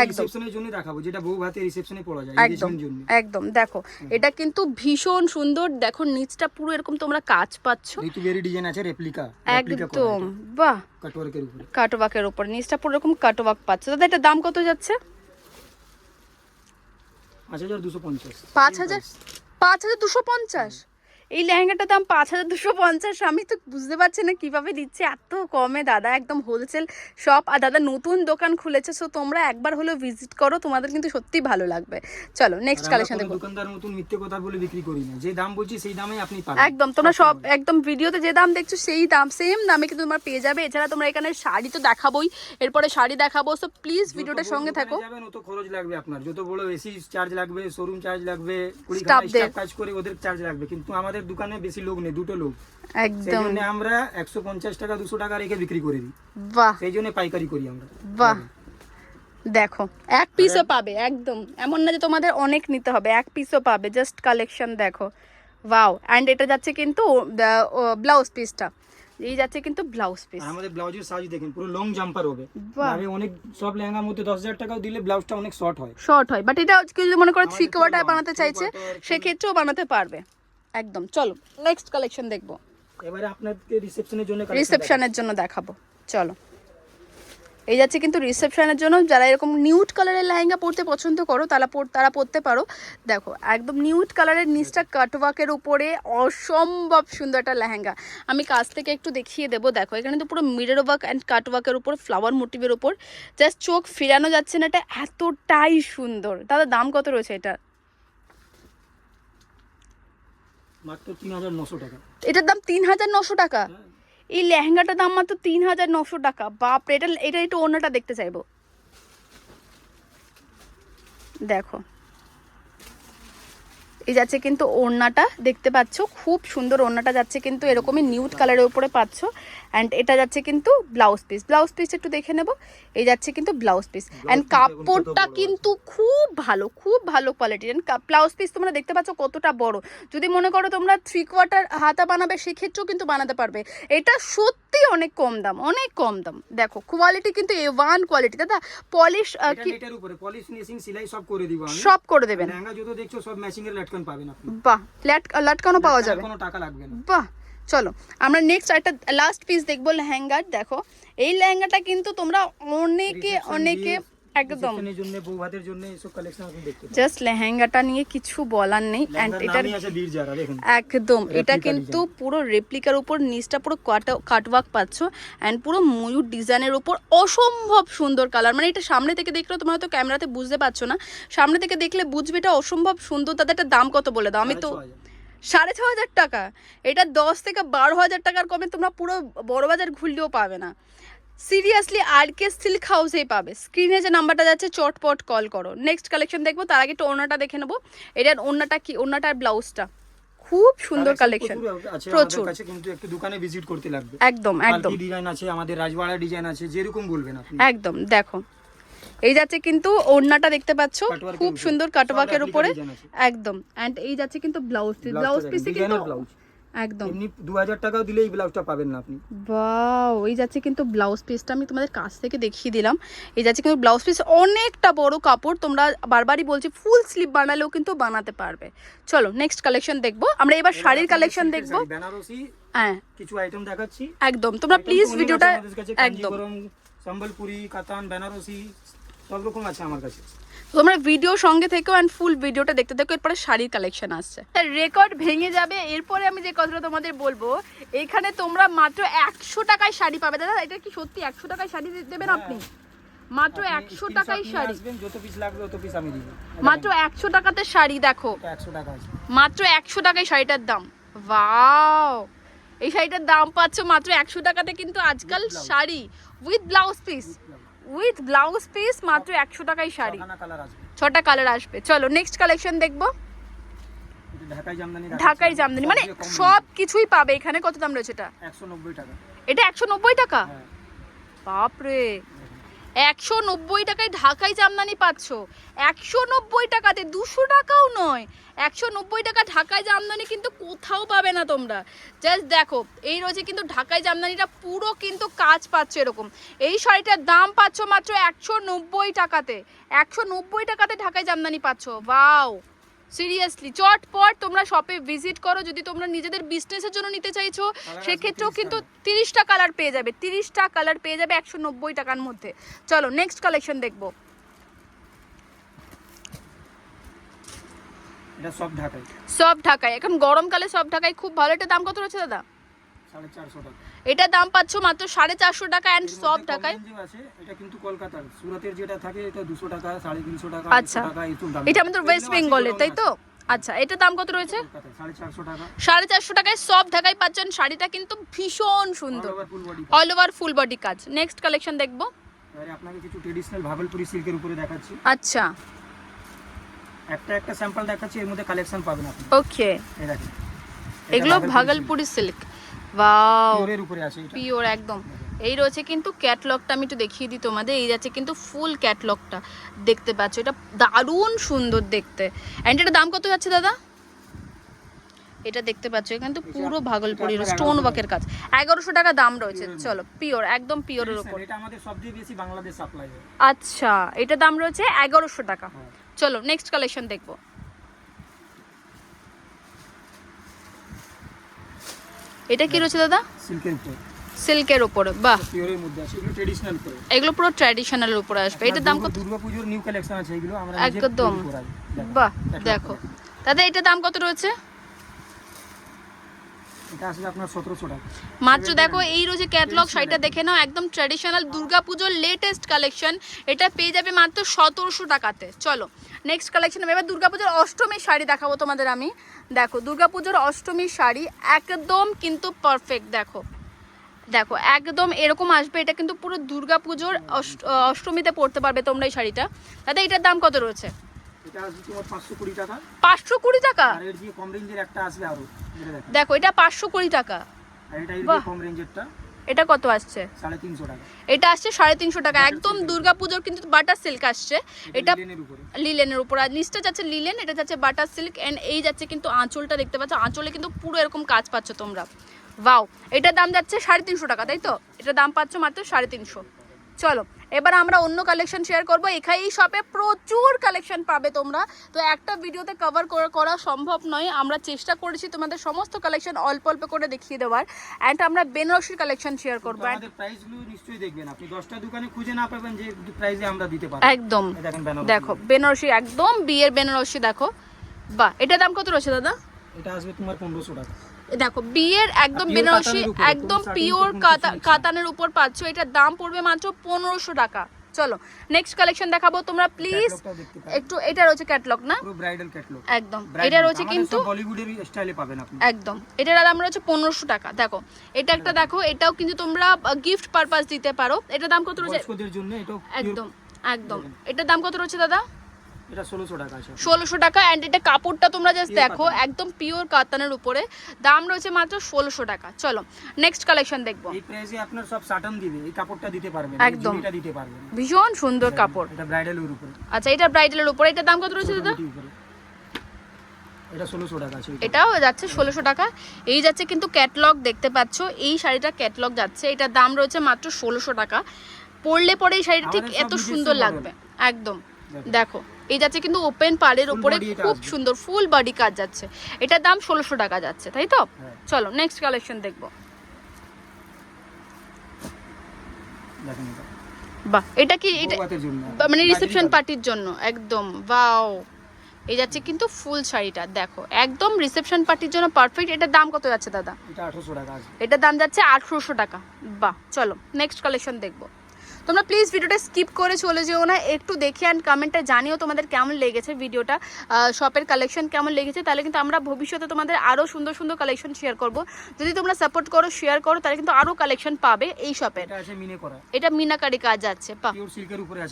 একদম একদম একদম দেখো এটা কিন্তু ভীষণ সুন্দর। দেখো নিচটা পুরো এরকম তোমরা কাজ পাচ্ছ, একদম বাহ, কাটওয়ার্কের উপর নিচটা পুরো এরকম কাটওয়ার্ক পাচ্ছ। দাদা এটা দাম কত যাচ্ছে? 5250। এই লেহেঙ্গাটার দাম 5250। আমি তো বুঝতে পারছি না কিভাবে দিচ্ছে এত কমে দাদা, একদম হোলসেল শপ। আর দাদা নতুন দোকান খুলেছে, সো তোমরা একবার হলেও ভিজিট করো, তোমাদের কিন্তু সত্যিই ভালো লাগবে। চলো নেক্সট কালেকশন দেখো।
দোকানদার মতন মিথ্যে কথা বলে বিক্রি করি না, যে দাম বলছি সেই দামে আপনি পাবেন।
একদম তোমরা সব একদম ভিডিওতে যে দাম দেখছো সেই দাম, সেম দামে কিন্তু তোমরা পেয়ে যাবে। এছাড়া তোমরা এখানে শাড়ি তো দেখাবোই, এরপরে শাড়ি দেখাবো, সো প্লিজ ভিডিওটার সঙ্গে থাকো।
যাবেন অত খরচ লাগবে আপনার, যত বড় এসি চার্জ লাগবে, শোরুম চার্জ লাগবে, স্টাফ কাজ করে ওদের চার্জ লাগবে, কিন্তু আমাদের দোকানে বেশি লোক নেই, দুটো লোক। একদম আমরা 150 টাকা 200 টাকা রেখে বিক্রি করে দিই।
বাহ,
সেই জন্য পাইকারি করি আমরা।
বাহ দেখো এক পিসও পাবে, একদম এমন না যে তোমাদের অনেক নিতে হবে, এক পিসও পাবে। জাস্ট কালেকশন দেখো, ওয়াও। এন্ড এটা যাচ্ছে কিন্তু ব্লাউজ পিসটা, এই যাচ্ছে কিন্তু ব্লাউজ পিস।
আমাদের ব্লাউজের সাইজ দেখেন পুরো লং জাম্পার হবে। আমি অনেক সব লেহেঙ্গার মধ্যে 10000 টাকাও দিলে ব্লাউজটা অনেক শর্ট হয়,
বাট এটা কেউ যদি মনে করে 3 কোয়ার্টার বানাতে চাইছে সেক্ষেত্রেও বানাতে পারবে। একদম চলো নেক্সট কালেকশন দেখবো।
এবারে আপনাদের
রিসেপশনের জন্য দেখাবো। চলো এই যাচ্ছে কিন্তু রিসেপশনের জন্য, যারা এরকম নিউড কালারের লেহেঙ্গা পরতে পছন্দ করো তারা পরতে পারো। দেখো একদম নিউড কালারের নিচটা কাটওয়ার্কের উপরে অসম্ভব সুন্দর একটা লেহেঙ্গা। আমি কাছ থেকে একটু দেখিয়ে দেবো। দেখো এখানে তো পুরো মিরর ওয়ার্ক অ্যান্ড কাটওয়ার্কের উপর ফ্লাওয়ার মোটিভের উপর, জাস্ট চোখ ফিরানো যাচ্ছে না, এটা এতটাই সুন্দর। দাদা দাম কত রয়েছে এটা?
মাত্র 3900 টাকা।
এটার দাম 3900 টাকা? এই লেহেঙ্গাটার দাম মাত্র 3900 টাকা। বাপরে, এটা একটু ওড়নাটা দেখতে চাইবো। দেখো এই যাচ্ছে কিন্তু ওড়নাটা দেখতে পাচ্ছ, খুব সুন্দর ওড়নাটা যাচ্ছে কিন্তু এরকমই নিউড কালারের উপরে পাচ্ছ। অ্যান্ড এটা যাচ্ছে কিন্তু ব্লাউজ পিস একটু দেখে নেব। এই যাচ্ছে কিন্তু ব্লাউজ পিস অ্যান্ড কাপড়টা কিন্তু খুব ভালো কোয়ালিটির। অ্যান্ড ব্লাউজ পিস তোমরা দেখতে পাচ্ছ কতটা বড়। যদি মনে করো তোমরা 3 কোয়ার্টার হাতা বানাবে সেক্ষেত্রেও কিন্তু বানাতে পারবে। এটা সত্যি অনেক কম দাম। দেখো কোয়ালিটি কিন্তু A1 কোয়ালিটি। দাদা পলিশ
এটার উপরে পলিশ ফিনিশিং সেলাই সব করে দিব আমি,
সব করে দেবেন।
লেহেঙ্গা যত দেখছো সব ম্যাচিং এর লটকন পাবেন আপনি।
বাহ, লটকনও পাওয়া যাবে,
কোনো টাকা লাগবে না।
বাহ চলো আমরা নেক্সট একটা লাস্ট পিস দেখবো লেহেঙ্গার। দেখো এই লেহেঙ্গাটা কিন্তু তোমরা অনেকে একদম জাস্ট লেহেঙ্গাটা নিয়ে কিছু বলার নেই। এন্ড এটার একদম এটা কিন্তু পুরো রেপ্লিকার উপর নিচটা পুরো কাটওয়ার্ক পাচ্ছ এন্ড পুরো ময়ূর ডিজাইনের উপর অসম্ভব সুন্দর কালার। মানে এটা সামনে থেকে দেখলে তোমরা হয়তো ক্যামেরাতে বুঝতে পারছো না, সামনে থেকে দেখলে বুঝবে এটা অসম্ভব সুন্দর। তাদের একটা দাম কত বলে দাও? আমি তো 6500 টাকা। এটা 10 থেকে 12,000 টাকার কমে তোমরা পুরো বড় বাজার ঘুরলেও পাবে না। সিরিয়াসলি RK সিল্ক হাউসেই পাবে। স্ক্রিনে যে নাম্বারটা যাচ্ছে চটপট কল করো। নেক্সট কালেকশন দেখবো, তার আগে একটু ওড়নাটা দেখে নেবো। এটার ওড়নাটা কি, ওড়নাটার ব্লাউজটা খুব সুন্দর কালেকশন, প্রচুর।
কিন্তু একটু দোকানে ভিজিট করতে লাগবে।
একদম
ডিজাইন আছে আমাদের, রাজবাড়া ডিজাইন আছে, যেরকম বলবেন আপনি।
একদম দেখো এই যাচ্ছে কিন্তু ওড়নাটা দেখতে পাচ্ছ খুব সুন্দর কাটওয়ার্কের উপরে একদম। এন্ড এই যাচ্ছে কিন্তু ব্লাউজ পিসে কিন্তু একদম
এমনি 2000 টাকাও দিলে এই ব্লাউজটা পাবেন না আপনি।
ওয়াও, এই যাচ্ছে কিন্তু ব্লাউজ পিসটা, আমি তোমাদের কাছ থেকে দেখিয়ে দিলাম। এই যাচ্ছে কিন্তু ব্লাউজ পিস, অনেকটা বড় কাপড়। তোমরা বারবারই বলছি ফুল স্লিভ বানালেও কিন্তু বানাতে পারবে। চলো নেক্সট কালেকশন দেখবো আমরা। এবার শাড়ির কালেকশন দেখবো।
বেনারসি
হ্যাঁ
কিছু আইটেম দেখাচ্ছি,
একদম তোমরা প্লিজ ভিডিওটা একদম
সম্বলপুরি, কাতান, বেনারসি সব রকম আছে আমার কাছে।
তোমরা ভিডিও সঙ্গে থেকো এন্ড ফুল ভিডিওটা দেখতে থাকো। এরপরে শাড়ির কালেকশন আসছে, রেকর্ড ভেঙে যাবে। এরপরে আমি যে কথাটা তোমাদের বলবো, এখানে তোমরা মাত্র 100 টাকায় শাড়ি পাবে। দাদা এটা কি সত্যি 100 টাকায় শাড়ি দেবেন আপনি? মাত্র
আপনি
100 টাকায়
screenshot নিয়ে
শাড়ি,
আসবেন, যত পিস লাগবে তত পিস আমি দিব।
মাত্র 100 টাকাতে শাড়ি দেখো,
এটা 100 টাকা আছে।
মাত্র 100 টাকায় শাড়িটার দাম। ওয়াও, এই শাড়িটার দাম পাচ্ছ মাত্র 100 টাকাতে, কিন্তু আজকাল sari with blouse piece, with blouse piece মাত্র 100 টাকায় শাড়ি,
ছখানা কালার আসবে।
6টা কালার আসবে। চলো নেক্সট কালেকশন দেখবো।
এটা ঢাকাই জামদানি,
ঢাকাই জামদানি মানে সব কিছুই পাবে এখানে। কত দাম রয়েছে এটা?
190 টাকা।
এটা 190 টাকা?
হ্যাঁ,
বাপরে, 190 টাকায় ঢাকাই জামদানি পাচ্ছ। 190 টাকাতে, 200 টাকাও নয়, 190 টাকা ঢাকাই জামদানি কিন্তু কোথাও পাবে না তোমরা। জাস্ট দেখো, এই রয়েছে কিন্তু ঢাকাই জামদানিটা পুরো কিন্তু কাজ পাচ্ছ এরকম। এই শাড়িটার দাম পাচ্ছ মাত্র 190 টাকাতে, 190 টাকাতে ঢাকাই জামদানি পাচ্ছ। ওয়াও, সিরিয়াসলি চটপট তোমরা শপে ভিজিট করো। যদি তোমরা নিজেদের বিজনেসের জন্য নিতে চাইছো সেক্ষেত্রেও কিন্তু 30টা কালার পেয়ে যাবে, 30টা কালার পেয়ে যাবে 190 টাকার মধ্যে। চলো নেক্সট কালেকশন দেখবো।
এটা সব ঢাকাই,
সব ঢাকায়, এখন গরমকালে সব ঢাকায় খুব ভালো। এটা দাম কত রয়েছে দাদা?
450 টাকা।
এটা দাম পাচ্ছ মাত্র 450 টাকা অ্যান্ড সব ঢাকায়।
এটা কিন্তু কলকাতার, সুরাতের যেটা থাকে এটা 200 টাকা, 350 টাকা,
আচ্ছা,
200 টাকা এই দাম।
এটা আমাদের ওয়েস্ট বেঙ্গলের, তাই তো? আচ্ছা, এটা দাম কত রয়েছে?
450 টাকা।
450 টাকায় সব ঢাকায় পাচ্ছেন। শাড়িটা কিন্তু ভীষণ সুন্দর, অল ওভার ফুল বডি কাজ। নেক্সট কালেকশন দেখবো।
এবারে আপনাকে কিছু ট্রেডিশনাল ভাগলপুরি সিল্কের উপরে দেখাচ্ছি।
আচ্ছা,
একটা স্যাম্পল দেখাচ্ছি, এর মধ্যে কালেকশন পাবেন আপনি।
ওকে,
এই দেখেন,
এগুলো ভাগলপুরি সিল্ক। ওয়াও,
পিওরের উপরে আছে এটা।
পিওর একদম। এই রয়েছে কিন্তু ক্যাটলগটা, আমি একটু দেখিয়ে দিই তোমাদের। এই যাচ্ছে কিন্তু ফুল ক্যাটলগটা, দেখতে পাচ্ছ, এটা দারুণ সুন্দর দেখতে। অ্যান্ড এটা দাম কত যাচ্ছে দাদা? এটা দেখতে পাচ্ছ কিন্তু পুরো ভাগলপুরির স্টোন ওয়ার্কের কাজ, 1100 টাকা দাম রয়েছে। চলো, পিওর একদম পিওরের উপর।
এটা আমাদের সবচেয়ে বেশি বাংলাদেশ সাপ্লাই হয়।
আচ্ছা, এটা দাম রয়েছে 1100 টাকা। চলো নেক্সট কালেকশন দেখবো। এটা কি রয়েছে দাদা?
সিল্কের উপর,
সিল্কের উপরে। বাহ,
পিওরের মধ্যে আছে, এগুলো ট্রেডিশনাল করে।
এগুলো পুরো ট্র্যাডিশনালের উপরে আসবে। এটার দাম কত?
দুর্গাপূজার নিউ কালেকশন আছে এগুলো, আমরা
একদম। বাহ, দেখো দাদা, এটার দাম কত রয়েছে?
এটা আসলে আপনার 1700 টাকা
মাত্র। দেখো, এই রয়েছে ক্যাটলগ, শাড়িটা দেখে নাও, একদম ট্র্যাডিশনাল দুর্গাপুজোর লেটেস্ট কালেকশন। এটা পেয়ে যাবে মাত্র 1700 টাকাতে। চলো নেক্সট কালেকশন। এবার দুর্গাপুজোর অষ্টমীর শাড়ি দেখাবো তোমাদের আমি। দেখো, দুর্গাপুজোর অষ্টমীর শাড়ি একদম কিন্তু পারফেক্ট। দেখো দেখো, একদম এরকম আসবে। এটা কিন্তু পুরো দুর্গাপুজোর অষ্টমীতে পরতে পারবে তোমরা এই শাড়িটা। দাদা, এটার দাম কত রয়েছে?
এটা আসবে তোমার 520 টাকা।
520 টাকা?
আর এর যে কম রেঞ্জের একটা আসবে আরো, এটা দেখো।
দেখো, এটা 520 টাকা।
আর এটা এর যে কম রেঞ্জেরটা,
এটা কত আসছে?
350 টাকা।
এটা আসছে 350 টাকা। একদম দুর্গাপুজোর কিন্তু বাটার সিল্ক আসছে। এটা
লিনেনের উপরে,
লিলেনের উপর। আর নিচটা যাচ্ছে লিলেন, এটা যাচ্ছে বাটার সিল্ক। এন্ড এই যাচ্ছে কিন্তু আঁচলটা, দেখতে পাচ্ছ, আঁচলে কিন্তু পুরো এরকম কাজ পাচ্ছ তোমরা। ওয়াও, এটার দাম যাচ্ছে 350 টাকা, তাই তো? এটার দাম পাচ্ছ মাত্র 350। চলো এবার আমরা অন্য কালেকশন শেয়ার করবো। এখানে এই শপে প্রচুর কালেকশন পাবে তোমরা, তো একটা ভিডিওতে কভার করা সম্ভব নয়। আমরা চেষ্টা করেছি তোমাদের সমস্ত কালেকশন অল্প অল্প করে দেখিয়ে দেওয়ার। অ্যান্ড আমরা বেনারসির কালেকশন শেয়ার করবো।
আমাদের প্রাইসগুলো নিশ্চয়ই দেখবেন আপনি, 10টা দোকানে খুঁজে না পাবেন যে প্রাইসে আমরা দিতে পারি।
একদম।
দেখেন বেনারসি,
দেখো বেনারসি, একদম বিয়ের বেনারসি। দেখো, বাহ, এটার দাম কত রয়েছে দাদা?
এটা আসবে তোমার 1500 টাকা।
দেখো, বিয়ের একদম বেনারসি, একদম পিওর কাতানের উপর পাচ্ছ। এটার দাম পড়বে মাত্র 1500 টাকা। চলো নেক্সট কালেকশন দেখাবো তোমরা প্লিজ একটু। এটা রয়েছে ক্যাটালগ না,
পুরো ব্রাইডাল ক্যাটালগ
একদম। এটা রয়েছে কিন্তু
বলিউডের স্টাইলে পাবেন আপনি,
একদম। এটার দাম রয়েছে 1500 টাকা। দেখো, এটা একটা দেখো, এটাও কিন্তু তোমরা গিফট পারপাস দিতে পারো। এটার দাম কত রয়েছে?
বয়স্কদের জন্য এটাও
একদম একদম। এটার দাম কত রয়েছে দাদা?
এটা 1600 টাকা আছে।
1600 টাকা। এন্ড এটা কাপড়টা তোমরা জাস্ট দেখো, একদম পিওর কাতানের উপরে। দাম রয়েছে মাত্র 1600 টাকা। চলো নেক্সট কালেকশন দেখবো।
এই প্রাইসে আপনার সব সাটন দিবে, এই কাপড়টা দিতে পারবেন,
একদম
এটা দিতে পারবেন।
ভীষণ সুন্দর কাপড়।
এটা ব্রাইডালের উপরে।
আচ্ছা, এটা ব্রাইডালের উপরে। এটার দাম কত রয়েছে দাদা?
এটা 1600 টাকা আছে।
এটাও যাচ্ছে 1600 টাকা। এই যাচ্ছে কিন্তু ক্যাটালগ, দেখতে পাচ্ছ, এই শাড়িটা ক্যাটালগ যাচ্ছে। এটার দাম রয়েছে মাত্র 1600 টাকা। পরলে পরে এই শাড়িটা ঠিক এত সুন্দর লাগবে। একদম। দেখো, এই যাচ্ছে কিন্তু ওপেন পাড়ের উপরে, খুব সুন্দর ফুল বডি কাজ যাচ্ছে। এটার দাম 1600 টাকা যাচ্ছে, তাই তো? চলো নেক্সট কালেকশন দেখবো। বাহ, এটা কি? এটা মানে রিসেপশন পার্টির জন্য একদম। ওয়াও, এই যাচ্ছে কিন্তু ফুল শাড়িটা। দেখো, একদম রিসেপশন পার্টির জন্য পারফেক্ট। এটার দাম কত যাচ্ছে দাদা?
এটা 1800 টাকা আছে।
এটার দাম যাচ্ছে 1800 টাকা। বাহ, চলো নেক্সট কালেকশন দেখবো। তোমরা প্লিজ ভিডিওটা স্কিপ করে চলে যেও না, একটু দেখে অ্যান্ড কমেন্টে জানিও তোমাদের কেমন লেগেছে ভিডিওটা, শপের কালেকশন কেমন লেগেছে। তাহলে কিন্তু আমরা ভবিষ্যতে তোমাদের আরও সুন্দর সুন্দর কালেকশন শেয়ার করব। যদি তোমরা সাপোর্ট করো, শেয়ার করো, তাহলে কিন্তু আরও কালেকশন পাবে এই শপের। এটা মিনাকারি কাজ আছে,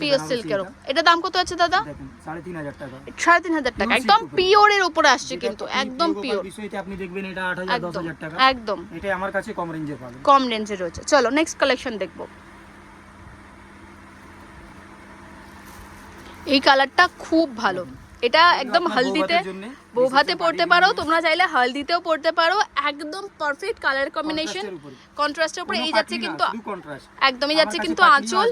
পিওর সিল্কের। এটা দাম কত আছে দাদা?
3,500 টাকা।
3,500 টাকা, একদম পিওরের উপরে আসছে কিন্তু, একদম পিওর।
আপনি দেখবেন এটা 8,000 10,000 টাকা,
একদম
এটা আমার কাছে কম রেঞ্জে পাবেন,
কম রেঞ্জে রয়েছে। চলো নেক্সট কালেকশন দেখবো। এই কালারটা খুব ভালো, এটা একদম হলদিতে বৌভাতে পড়তে পারো, তোমরা চাইলে হলদিতেও পড়তে পারো, একদম পারফেক্ট কালার কম্বিনেশন, কন্ট্রাস্টের উপরে। এই যাচ্ছে কিন্তু একদম, এই যাচ্ছে কিন্তু আঁচল,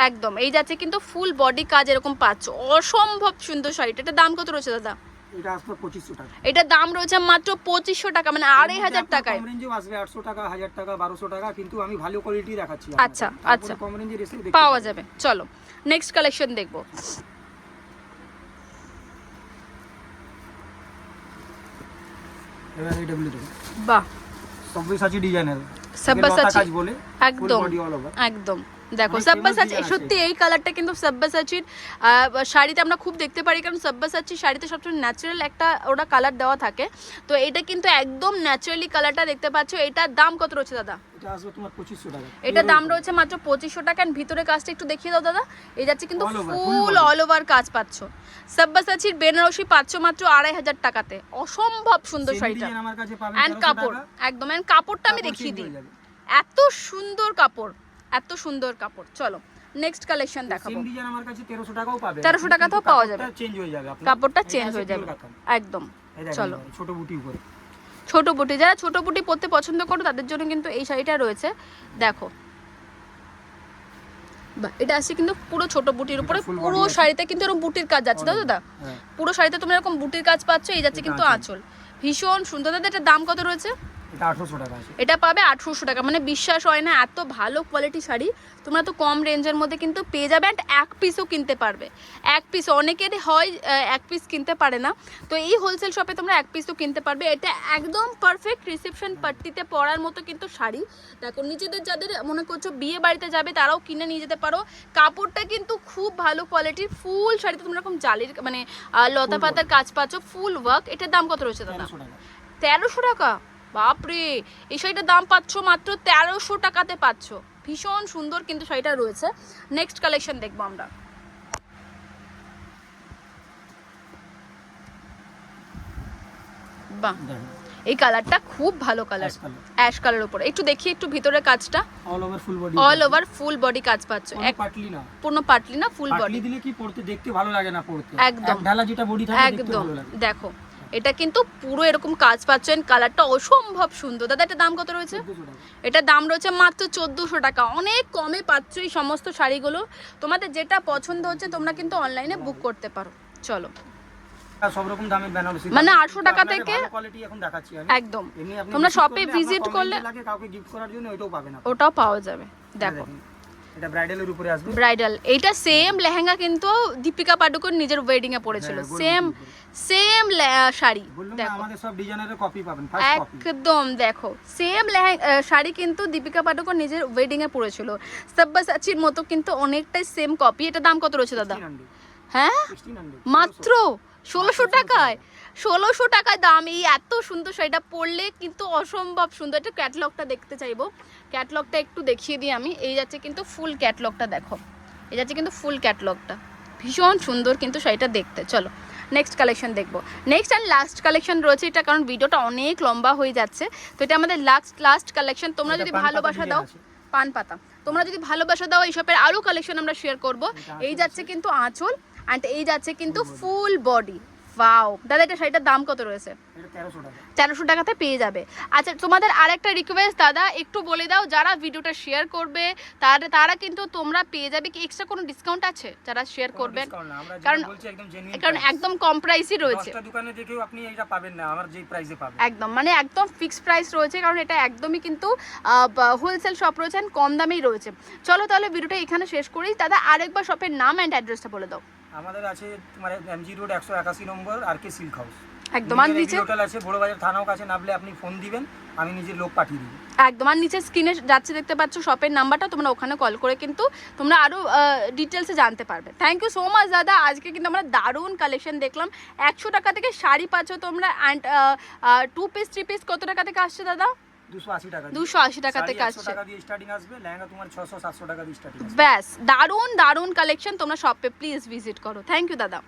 একদম এই যাচ্ছে কিন্তু ফুল বডি কাজ এরকম পাচ্ছ, অসম্ভব সুন্দর শাড়িটা। এটা দাম কত রয়েছে দাদা?
এটা আসবে 2500 টাকা।
এটা দাম রয়েছে মাত্র 2500 টাকা, মানে 2500 টাকায়।
কম রেঞ্জেও আসবে 800 টাকা, 1000 টাকা, 1200 টাকা, কিন্তু আমি ভালো কোয়ালিটি দেখাচ্ছি।
আচ্ছা আচ্ছা,
কম রেঞ্জের এসে
পাওয়া যাবে। চলো নেক্সট কালেকশন দেখবো।
এবার এটা বলে দেব,
বাহ,
সব্যসাচী ডিজাইনের,
সব্যসাচী
কাজ বলে,
একদম একদম। দেখো সব্যসাচী, সত্যি এই কালারটা কিন্তু সব্যসাচীর শাড়িতে আমরা খুব দেখতে পারি, কারণ সব্যসাচী শাড়িতে সবসময় ন্যাচারাল একটা ওটা কালার দেওয়া থাকে। তো এটা কিন্তু একদম ন্যাচারালি কালারটা দেখতে পাচ্ছ। এটার দাম কত রয়েছে দাদা?
এটা আসবে তোমার 2500 টাকা।
এটা দাম রয়েছে মাত্র 2500 টাকা। এন্ড ভিতরে কাজটা একটু দেখিয়ে দাও দাদা। এই যাচ্ছে কিন্তু ফুল অল ওভার কাজ পাচ্ছ। সব্যসাচীর বেনারসি পাচ্ছ মাত্র 2500 টাকাতে। অসম্ভব সুন্দর শাড়িটা।
আমার কাছে পাবেন
এন্ড কাপড় একদম, এন্ড কাপড়টা আমি দেখিয়ে দিই, এত সুন্দর কাপড়, এত সুন্দর কাপড়। চলো নেক্সট কালেকশন দেখাবো।
সেম ডিজাইন আমার কাছে 1300 টাকাও পাবে,
1300 টাকাতেও পাওয়া যাবে,
চেঞ্জ হয়ে যাবে,
কাপড়টা চেঞ্জ হয়ে যাবে একদম। চলো
ছোট বুটি উপরে,
ছোট বুটি, যারা ছোট বুটি পরতে পছন্দ করো তাদের জন্য কিন্তু এই শাড়িটা রয়েছে। দেখো এটা আসছে কিন্তু পুরো ছোট বুটির উপরে, পুরো শাড়িতে কিন্তু এরকম বুটির কাজ যাচ্ছে তো দাদা, পুরো শাড়িতে তোমরা এরকম বুটির কাজ পাচ্ছ। এই যাচ্ছে কিন্তু আঁচল, ভীষণ সুন্দর। দাদা এটার দাম কত রয়েছে?
এটা 800 টাকা আছে।
এটা পাবে 800 টাকা, মানে বিশ্বাস হয় না, এত ভালো কোয়ালিটি শাড়ি তোমরা তো কম রেঞ্জের মধ্যে কিন্তু পেয়ে যাবে। অ্যান্ড এক পিসও কিনতে পারবে, এক পিস অনেকেরই হয় এক পিস কিনতে পারে না, তো এই হোলসেল শপে তোমরা এক পিসও কিনতে পারবে। এটা একদম পারফেক্ট রিসেপশন পার্টিতে পরার মতো কিন্তু শাড়ি। দেখো নিজেদের যাদের মনে করছো বিয়ে বাড়িতে যাবে তারাও কিনে নিয়ে যেতে পারো। কাপড়টা কিন্তু খুব ভালো কোয়ালিটির, ফুল শাড়িতে তোমরা এরকম জালির মানে লতা পাতার কাজ পাচ্ছ, ফুল ওয়ার্ক। এটার দাম কত রয়েছে দাদা? 1300 টাকা। বাপরে, এই শাড়িটার দাম পাচ্ছ মাত্র 1300 টাকাতে পাচ্ছ। ভীষণ সুন্দর কিন্তু শাড়িটা রয়েছে। নেক্সট কালেকশন দেখবো আমরা। বাহ, এই কালারটা খুব ভালো কালার, অ্যাশ কালার উপরে। একটু দেখি একটু ভিতরের কাজটা,
all over full body,
all over full body কাজ পাচ্ছ।
এক পাটলি না,
পূর্ণ পাটলি না, ফুল বডি।
পাটলি দিলে কি পড়তে দেখতে ভালো লাগে না, পড়তে
একদম
ঢালা যেটা বডি থাকে দেখতে ভালো লাগে।
দেখো এটা কিন্তু পুরো এরকম কাজ পাচ্ছেন, কালারটা অসম্ভব সুন্দর। দাদা এটা দাম কত রয়েছে? এটা দাম রয়েছে মাত্র 1400 টাকা। অনেক কমে পাচ্ছ এই সমস্ত শাড়িগুলো। তোমাদের যেটা পছন্দ হচ্ছে তোমরা কিন্তু অনলাইনে বুক করতে পারো। চলো
সব রকম দামের বেনারসি,
মানে 800 টাকা থেকে
কোয়ালিটি এখন দেখাচ্ছি আমি
একদম। তোমরা শপে ভিজিট করলে
কাউকে গিফট করার জন্য ওইটাও পাবেন,
ওটাও পাওয়া যাবে। দেখো
এটা ব্রাইডালের উপরে আসবে,
ব্রাইডাল। এইটা সেম লেহেঙ্গা কিন্তু দীপিকা পাডুকোন নিজের ওয়েডিং এ পরেছিল, সেম সেম শাড়ি।
দেখো আমাদের সব ডিজাইনারের কপি পাবেন, ফার্স্ট কপি
একদম। দেখো সেম শাড়ি কিন্তু দীপিকা পাডুকোন নিজের ওয়েডিং এ পরেছিল, সব্যসাচীর মতো কিন্তু অনেকটাই সেম কপি। এটা দাম কত রয়েছে দাদা? হ্যাঁ মাত্র 1600 টাকায়, 1600 টাকায় দাম। এই এত সুন্দর শাড়িটা পরলে কিন্তু অসম্ভব সুন্দর। এটা ক্যাটালগটা দেখতে চাইবো, ক্যাটালগটা একটু দেখিয়ে দিই আমি। এই যাচ্ছে কিন্তু ফুল ক্যাটালগটা, দেখো এই যাচ্ছে কিন্তু ফুল ক্যাটালগটা, ভীষণ সুন্দর কিন্তু শাড়িটা দেখতে। চলো নেক্সট কালেকশন দেখবো। নেক্সট অ্যান্ড লাস্ট কালেকশন রয়েছে এটা, কারণ ভিডিওটা অনেক লম্বা হয়ে যাচ্ছে, তো এটা আমাদের লাস্ট কালেকশন। তোমরা যদি ভালোবাসা দাও, পান পাতা, তোমরা যদি ভালোবাসা দাও এই শপের আরও কালেকশন আমরা শেয়ার করব। এই যাচ্ছে কিন্তু আঁচল, অ্যান্ড এই যাচ্ছে কিন্তু ফুল বডি। ওয়াও দাদা, এটা শাড়িটার দাম কত রয়েছে? 1300 টাকাতে পেয়ে যাবে। আচ্ছা তোমাদের আরেকটা রিকোয়েস্ট দাদা, একটু বলে দাও যারা ভিডিওটা শেয়ার করবে তারা কিন্তু তোমরা পেয়ে যাবে কি এক্সট্রা কোনো ডিসকাউন্ট আছে যারা শেয়ার করবেন? কারণ একদম কম প্রাইসই রয়েছে,
দোকানে দেখেও আপনি এটা পাবেন না আমার যে প্রাইসে পাবেন,
একদম মানে একদম ফিক্সড প্রাইস রয়েছে, কারণ এটা একদমই কিন্তু হোলসেল শপ রয়েছে, কম দামেই রয়েছে। চলো তাহলে ভিডিওটা এখানে শেষ করি। দাদা আরেকবার শপের নাম অ্যান্ড অ্যাড্রেসটা বলে দাও।
আমাদের আছে তোমার এমজি রোড 181 নম্বর আর কে সিল্ক হাউস।
একদম। আর নিচে
হোটেল আছে, বড় বাজার থানাও কাছে, নামলে আপনি ফোন দিবেন, আমি নিজের লোক পাঠিয়ে দিব।
একদম। আর নিচে স্ক্রিনে যাচ্ছে দেখতে পাচ্ছ শপের নাম্বারটা, তোমরা ওখানে কল করে কিন্তু তোমরা আরো ডিটেলসে জানতে পারবে। থ্যাংক ইউ সো মাচ দাদা, আজকে কিন্তু আমরা দারুণ কালেকশন দেখলাম। 100 টাকা থেকে শাড়ি পাচ্ছ তোমরা, অ্যান্ড 2 পিস 3 পিস কত টাকা থেকে আসছে দাদা?
280 টাকা।
280 টাকা থেকে আসছে।
100 টাকা দিয়ে স্টার্টিং আসবে, লেহেঙ্গা তোমার 600 700 টাকা দিয়ে স্টার্টিং আসবে।
ব্যাস, দারুণ দারুণ কালেকশন, তোমরা শপে প্লিজ ভিজিট করো। থ্যাংক ইউ দাদা।